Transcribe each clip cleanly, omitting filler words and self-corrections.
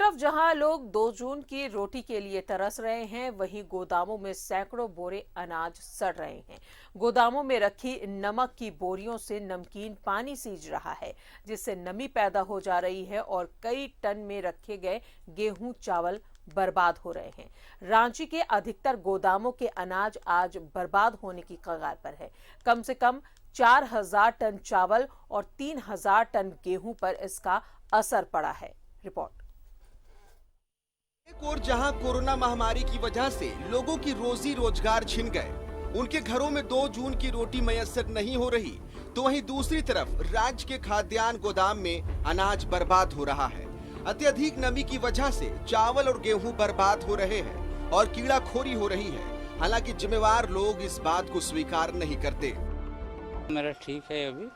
तरफ जहां लोग 2 जून की रोटी के लिए तरस रहे हैं, वहीं गोदामों में सैकड़ों बोरे अनाज सड़ रहे हैं। गोदामों में रखी नमक की बोरियों से नमकीन पानी सीज रहा है, जिससे नमी पैदा हो जा रही है और कई टन में रखे गए गेहूं चावल बर्बाद हो रहे हैं। रांची के अधिकतर गोदामों के अनाज आज बर्बाद होने की कगार पर है। कम से कम 4000 टन चावल और 3000 टन गेहूं पर इसका असर पड़ा है। रिपोर्ट। एक और जहां कोरोना महामारी की वजह से लोगों की रोजी रोजगार छिन गए, उनके घरों में 2 जून की रोटी मयस्सर नहीं हो रही, तो वहीं दूसरी तरफ राज्य के खाद्यान्न गोदाम में अनाज बर्बाद हो रहा है। अत्यधिक नमी की वजह से चावल और गेहूं बर्बाद हो रहे हैं और कीड़ाखोरी हो रही है। हालांकि जिम्मेवार लोग इस बात को स्वीकार नहीं करते। मेरा ठीक है, अभी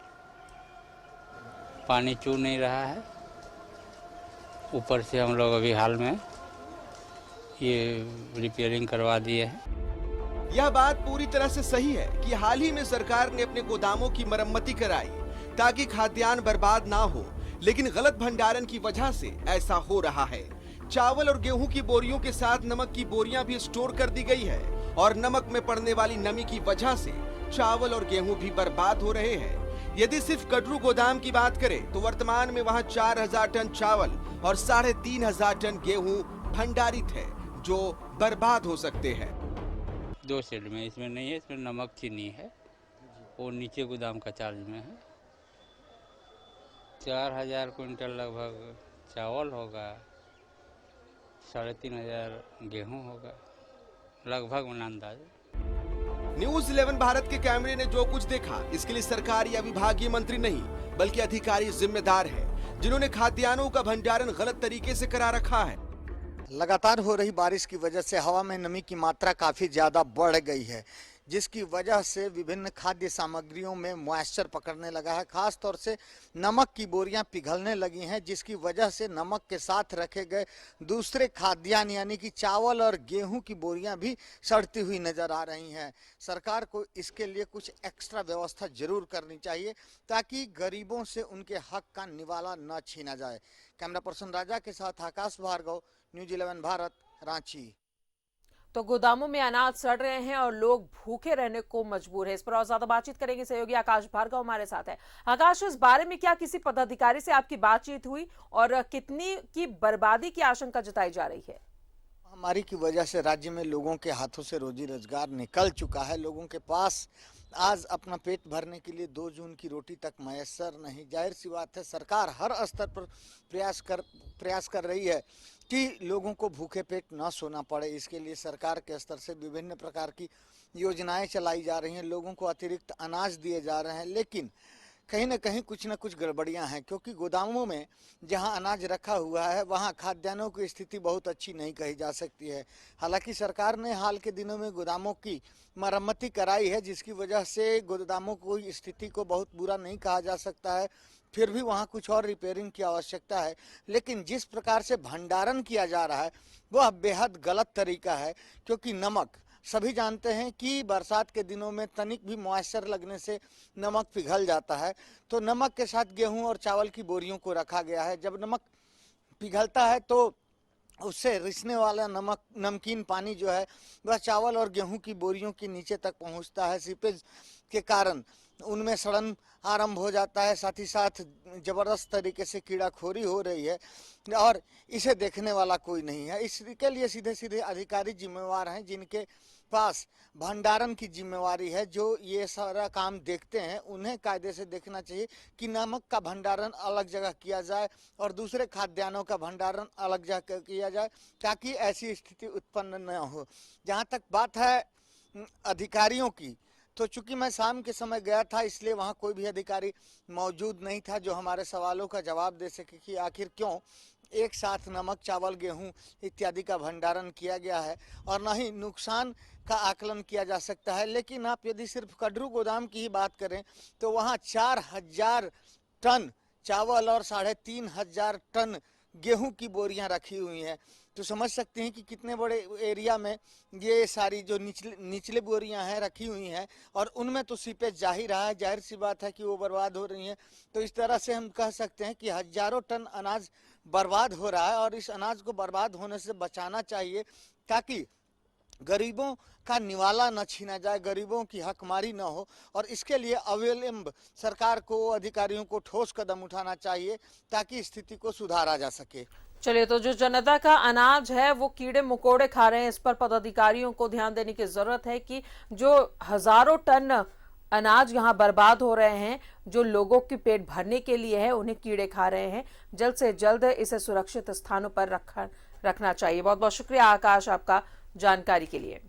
पानी चू नहीं रहा है। ऊपर से हम लोग अभी हाल में ये रिपेयरिंग करवा दिए हैं। यह बात पूरी तरह से सही है कि हाल ही में सरकार ने अपने गोदामों की मरम्मती कराई ताकि खाद्यान्न बर्बाद ना हो, लेकिन गलत भंडारण की वजह से ऐसा हो रहा है। चावल और गेहूं की बोरियों के साथ नमक की बोरियां भी स्टोर कर दी गई है और नमक में पड़ने वाली नमी की वजह से चावल और गेहूं भी बर्बाद हो रहे हैं। यदि सिर्फ कटरू गोदाम की बात करें तो वर्तमान में वहां 4000 टन चावल और 3500 टन गेहूं भंडारित है, जो बर्बाद हो सकते हैं। 2 शेड में, इसमें नहीं है, इसमें नमक चीनी है, वो नीचे गोदाम का चार्ज में है। 4000 क्विंटल लगभग चावल होगा, 3500 गेहूं होगा, लगभग मन अंदाज। न्यूज़ 11 भारत के कैमरे ने जो कुछ देखा, इसके लिए सरकार या विभागीय मंत्री नहीं बल्कि अधिकारी जिम्मेदार है, जिन्होंने खाद्यान्नों का भंडारण गलत तरीके से करा रखा है। लगातार हो रही बारिश की वजह से हवा में नमी की मात्रा काफ़ी ज़्यादा बढ़ गई है, जिसकी वजह से विभिन्न खाद्य सामग्रियों में मॉइस्चर पकड़ने लगा है। खास तौर से नमक की बोरियां पिघलने लगी हैं, जिसकी वजह से नमक के साथ रखे गए दूसरे खाद्यान्न यानी कि चावल और गेहूं की बोरियां भी सड़ती हुई नजर आ रही हैं। सरकार को इसके लिए कुछ एक्स्ट्रा व्यवस्था जरूर करनी चाहिए ताकि गरीबों से उनके हक का निवाला न छीना जाए। कैमरा पर्सन राजा के साथ आकाश भार्गव, न्यूज़ 11 भारत, रांची। तो गोदामों में अनाज सड़ रहे हैं और लोग भूखे रहने को मजबूर है। इस पर और ज्यादा बातचीत करेंगे सहयोगी आकाश भार्गव हमारे साथ है। आकाश, इस बारे में क्या किसी पदाधिकारी से आपकी बातचीत हुई और कितनी की बर्बादी की आशंका जताई जा रही है? महामारी की वजह से राज्य में लोगों के हाथों से रोजी रोजगार निकल चुका है। लोगों के पास आज अपना पेट भरने के लिए 2 जून की रोटी तक मयस्सर नहीं। जाहिर सी बात है, सरकार हर स्तर पर प्रयास कर रही है कि लोगों को भूखे पेट न सोना पड़े। इसके लिए सरकार के स्तर से विभिन्न प्रकार की योजनाएं चलाई जा रही हैं, लोगों को अतिरिक्त अनाज दिए जा रहे हैं, लेकिन कहीं न कहीं कुछ न कुछ गड़बड़ियां हैं, क्योंकि गोदामों में जहां अनाज रखा हुआ है वहां खाद्यान्नों की स्थिति बहुत अच्छी नहीं कही जा सकती है। हालांकि सरकार ने हाल के दिनों में गोदामों की मरम्मती कराई है, जिसकी वजह से गोदामों की स्थिति को बहुत बुरा नहीं कहा जा सकता है, फिर भी वहाँ कुछ और रिपेयरिंग की आवश्यकता है। लेकिन जिस प्रकार से भंडारण किया जा रहा है वह बेहद गलत तरीका है, क्योंकि नमक सभी जानते हैं कि बरसात के दिनों में तनिक भी मॉइस्चर लगने से नमक पिघल जाता है। तो नमक के साथ गेहूं और चावल की बोरियों को रखा गया है। जब नमक पिघलता है तो उससे रिसने वाला नमकीन पानी जो है वह चावल और गेहूं की बोरियों के नीचे तक पहुंचता है। सीपेज के कारण उनमें सड़न आरंभ हो जाता है, साथ ही साथ जबरदस्त तरीके से कीड़ाखोरी हो रही है और इसे देखने वाला कोई नहीं है। इसके लिए सीधे सीधे अधिकारी जिम्मेवार हैं, जिनके पास भंडारण की जिम्मेवारी है, जो ये सारा काम देखते हैं। उन्हें कायदे से देखना चाहिए कि नमक का भंडारण अलग जगह किया जाए और दूसरे खाद्यान्नों का भंडारण अलग जगह किया जाए, ताकि ऐसी स्थिति उत्पन्न न हो। जहाँ तक बात है अधिकारियों की, तो चूंकि मैं शाम के समय गया था, इसलिए वहाँ कोई भी अधिकारी मौजूद नहीं था जो हमारे सवालों का जवाब दे सके कि आखिर क्यों एक साथ नमक, चावल, गेहूं इत्यादि का भंडारण किया गया है, और न ही नुकसान का आकलन किया जा सकता है। लेकिन आप यदि सिर्फ कटरू गोदाम की ही बात करें तो वहाँ 4000 टन चावल और 3500 टन गेहूं की बोरियां रखी हुई हैं। तो समझ सकते हैं कि कितने बड़े एरिया में ये सारी जो निचले बोरियां हैं रखी हुई हैं, और उनमें तो सीपेज जा ही रहा है। जाहिर सी बात है कि वो बर्बाद हो रही हैं। तो इस तरह से हम कह सकते हैं कि हजारों टन अनाज बर्बाद हो रहा है और इस अनाज को बर्बाद होने से बचाना चाहिए ताकि गरीबों का निवाला न छीना जाए, गरीबों की हकमारी न हो। और इसके लिए अविलंब सरकार को, अधिकारियों को ठोस कदम उठाना चाहिए ताकि स्थिति को सुधारा जा सके। चलिए, तो जो जनता का अनाज है वो कीड़े मकोड़े खा रहे हैं, इस पर पदाधिकारियों को ध्यान देने की जरूरत है कि जो हजारों टन अनाज यहाँ बर्बाद हो रहे हैं, जो लोगों के पेट भरने के लिए है, उन्हें कीड़े खा रहे हैं। जल्द से जल्द इसे सुरक्षित स्थानों पर रखना चाहिए। बहुत बहुत शुक्रिया आकाश आपका जानकारी के लिए।